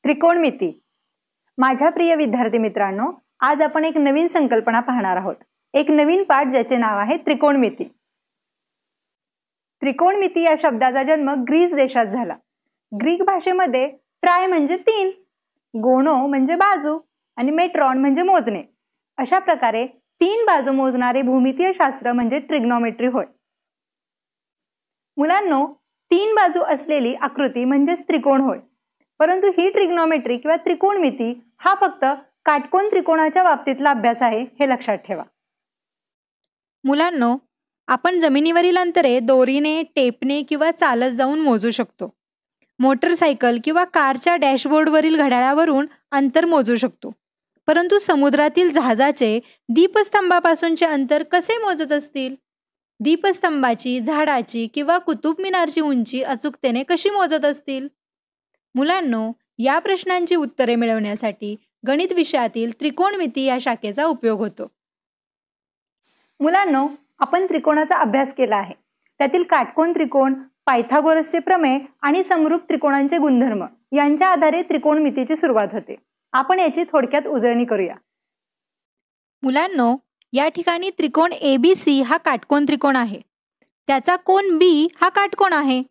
त्रिकोणमिती. माझ्या प्रिय विद्यार्थी मित्रांनो, आज आपण एक नवीन संकल्पना पाहणार आहोत. एक नवीन पाठ ज्याचे नाव आहे त्रिकोणमिती. त्रिकोणमिती या शब्दाचा जन्म ग्रीस देशात झाला. ग्रीक भाषेमध्ये ट्राय म्हणजे 3, गोनो म्हणजे बाजू आणि मेट्रॉन म्हणजे मोजणे. अशा प्रकारे 3 बाजू मोजणारे भूमितीय शास्त्र म्हणजे ट्रिग्नोमेट्री होय. मुलांनो, 3 बाजू असलेली आकृती म्हणजेच त्रिकोण होय. परंतु ही ट्रिग्नोमेट्री किंवा त्रिकोणमिती हा फक्त काटकोन त्रिकोणाच्या बाबतीतला अभ्यास आहे, हे लक्षात ठेवा. मुलांनो, आपण जमिनीवरील अंतरे दोरीने, टेपने किंवा चालत जाऊन मोजू शकतो. मोटरसायकल किंवा कारच्या डॅशबोर्डवरील घड्याळावरून अंतर मोजू शकतो. परंतु समुद्रातील जहाजाचे दीपस्तंभापासूनचे अंतर कसे मोजत असतील? दीपस्तंभाची, झाडाची किंवा कुतुब मिनारची उंची अचूकतेने कशी मोजत असतील? मुलांनो, या प्रश्नांची उत्तरे मिळवण्यासाठी गणित विषयातील त्रिकोणमिती या शाखेचा उपयोग होतो. मुलांनो, आपण त्रिकोणाचा अभ्यास केला आहे. त्यातील काटकोन त्रिकोण, पायथागोरसचे प्रमेय आणि समरूप त्रिकोणांचे गुणधर्म यांच्या आधारे त्रिकोणमितीची सुरुवात होते. आपण याची थोडक्यात उजळणी करूया. मुलांनो, या ठिकाणी त्रिकोण ABC हा काटकोन त्रिकोण आहे. त्याचा कोन B हा काटकोन आहे.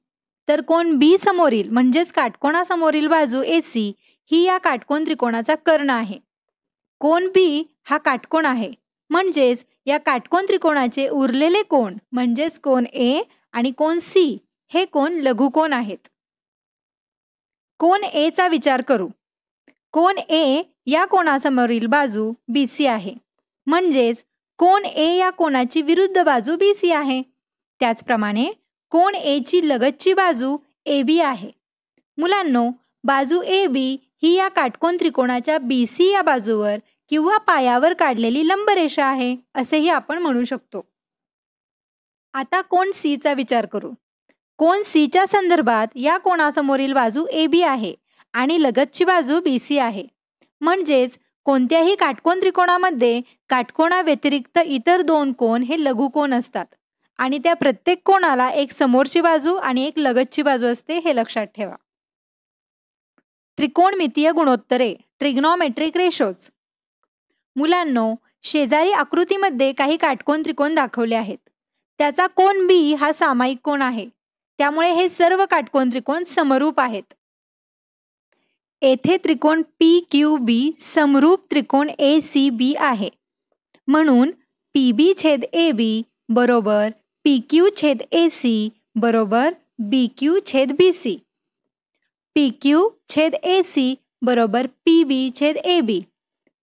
तर कोन B समोरील म्हणजेच काटकोणासमोरील बाजू AC ही या काटकोन त्रिकोणाचा कर्ण आहे. कोन B हा काटकोन आहे, म्हणजेच या काटकोन त्रिकोणाचे उरलेले कोन म्हणजेच कोन A आणि कोन C हे कोन लघुकोन आहेत. कोन A चा विचार करू. कोन A या कोणासमोरील बाजू BC आहे, म्हणजेच कोन A या कोनाची विरुद्ध बाजू BC आहे. त्याचप्रमाणे कोन A ची लगतची बाजू AB आहे. मुलांनो, बाजू AB ही या काटकोन त्रिकोणाच्या BC या बाजूवर किंवा पायावर काढलेली लंबरेषा आहे, असेही आपण म्हणू शकतो. आता कोन C चा विचार करू. कोन C च्या संदर्भात या कोणासमोरील बाजू AB आहे आणि लगतची बाजू BC आहे. म्हणजेच कोणत्याही काटकोन त्रिकोणामध्ये काटकोणाव्यतिरिक्त इतर 2 कोन हे लघुकोन असतात आणि त्या प्रत्येक कोणाला एक समोरची बाजू आणि एक लगतची बाजू असते, हे लक्षात ठेवा. त्रिकोणमितीय गुणोत्तरे, ट्रिग्नोमेट्रिक रेशोज. मुलांनो, शेजारी आकृतीमध्ये काही काटकोन त्रिकोण दाखवले आहेत. त्याचा कोन B हा सामायिक कोन आहे, त्यामुळे हे सर्व काटकोन त्रिकोण समरूप आहेत. येथे त्रिकोण PQB समरूप त्रिकोण ACB आहे. म्हणून PB छेद AB बरोबर PQ छेद AC बरोबर BQ छेद BC. PQ छेद AC बरोबर PB छेद AB,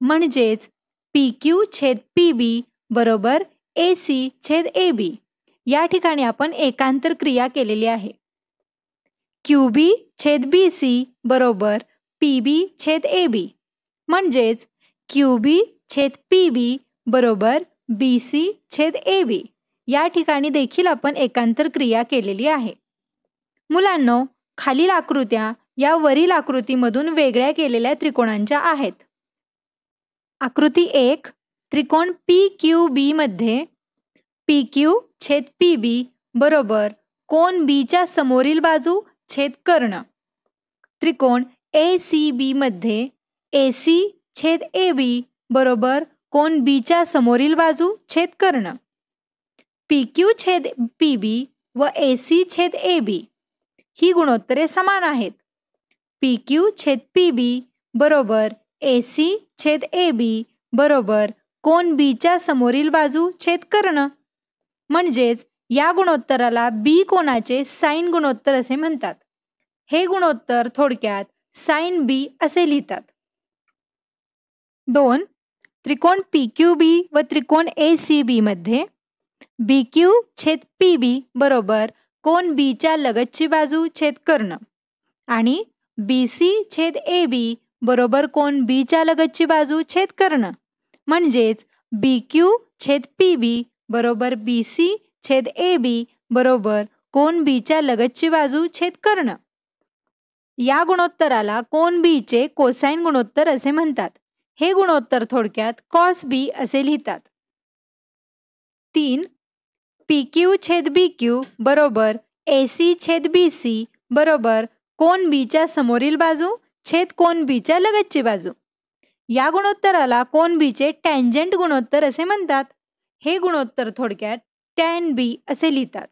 म्हणजेच PQ छेद PB बरोबर AC छेद AB. या ठिकाणी आपण एकांतर क्रिया केलेली आहे. QB छेद BC बरोबर PB छेद AB, म्हणजेच QB छेद PB बरोबर BC छेद AB. या ठिकाणी देखील आपण एकांतर क्रिया केलेली आहे. मुलांनो, खालील आकृत्या या वरील आकृतीमधून वेगळ्या केलेल्या त्रिकोणांच्या आहेत. आकृती 1, त्रिकोण PQB मध्ये PQ छेद PB बरोबर कोन B च्या समोरील बाजू छेद कर्ण. त्रिकोण ACB मध्ये AC छेद AB बरोबर कोन B च्या समोरील बाजू छेद कर्ण. PQ छेद PB व AC छेद AB ही गुणोत्तरे समान आहेत. PQ छेद PB बरोबर AC छेद AB बरोबर कोन B च्या समोरील बाजू छेद कर्ण. म्हणजेच या गुणोत्तराला B कोनाचे साइन गुणोत्तर असे म्हणतात. हे गुणोत्तर थोडक्यात साइन B असे लिहितात. 2, त्रिकोण PQB व त्रिकोण ACB मध्ये BQ छेद PB बरोबर कोन B च्या लगतची बाजू छेद कर्ण आणि BC छेद AB बरोबर कोन B च्या लगतची बाजू छेद कर्ण. म्हणजेच BQ छेद PB बरोबर BC छेद AB बरोबर कोन B च्या लगतची बाजू छेद कर्ण. या गुणोत्तराला कोन B चे कोसाइन गुणोत्तर असे म्हणतात. हे गुणोत्तर थोडक्यात कॉस B असे लिहितात. 3, PQ छेद BQ बरोबर AC छेद BC बरोबर कोन B च्या समोरील बाजू छेद कोन बीच्या लगतची बाजू. या गुणोत्तराला कोन बीचे टँजंट गुणोत्तर असे म्हणतात. हे गुणोत्तर थोडक्यात टॅन बी असे लिहितात.